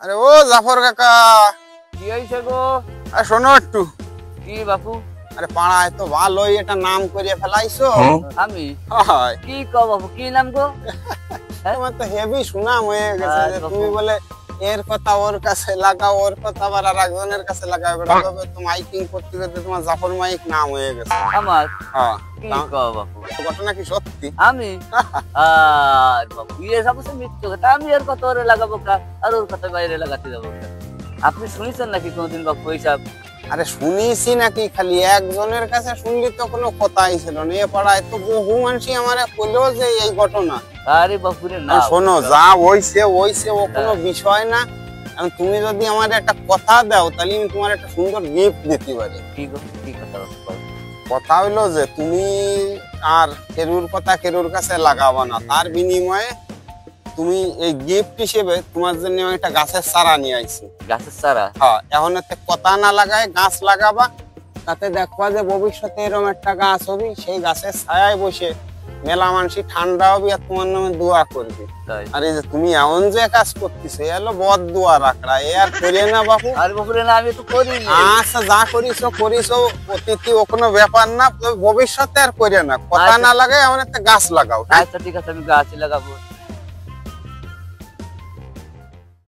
আরে ও জাফর কাকা, কি হয়েছে গো? আরে শোনো একটু। কি বাপু? আরে পাড়ায় তো ভালোই এটা নাম করে ফেলাইছো। আমি হয় কি কও বাপু, কি নাম গো? তোমার তো হেভি সুনাম হয়ে গেছে যে বাপু। তুমি বলে এর কথা ওর কাছে লাগাও, ওর কথা আবার আর একজনের কাছে লাগাও, এটা ভাবে তো মাইকিং করতে করতে তোমার জাফর মাইক নাম হয়ে গেছে। আমার হ্যাঁ, কি কও বাপু? ঘটনা কি সত্যি? আমি আর বাপু ইয়ে সবসময় মিথ্যে কথা। আমি এর কথা ওরে লাগাবো কা, আর ওর কথা বাইরে লাগাতে যাবো কা? আপনি শুনেছেন নাকি কোনোদিন বাপু এইসব? আরে শুনিছি নাকি, খালি একজনের কাছে শুনলি তো কোনো কথাই ছিল না। এ পাড়ায় তো বহু মানুষই আমারে কইলো যে এই ঘটনা। আরে বাপুরে না, শোনো, যা হইছে হইছে, ও কোনো বিষয় না। এখন তুমি যদি আমার একটা কথা দাও তাহলে আমি তোমার একটা সুন্দর গিফট দিতে পারি। কি গো, কি কথা বাপু কও? কথা হইলো যে তুমি আর কেরুর কথা কেরুর কাছে লাগাবা না, তার বিনিময়ে তুমি এই গিফট হিসেবে তোমার জন্য আমি একটা গাছের চারা নিয়ে আইছি। গাছের চারা? হ্যাঁ, এখন এতে কথা না লাগায় গাছ লাগাবা, তাতে দেখবা যে ভবিষ্যতে এরকম একটা গাছ হবে, সেই গাছের ছায়ায় বসে মেলা মানুষই ঠান্ডা হবে আর তোমার নামে দোয়া করবে। তাই? আর এই যে তুমি এমন যে কাজ করতেছো, এলো বদ দোয়া রাখরা, এ আর করিয়ে না বাপু। আরে বাপুরে না, আমি তো করি আচ্ছা, যা করিস করিস, অতীতি ও কোনো ব্যাপার না, তবে ভবিষ্যতে আর করিয়ে না। কথা আচ্ছা। না লাগায় এমন একটা গাছ লাগাও। আচ্ছা ঠিক আছে, আমি গাছ লাগাবো।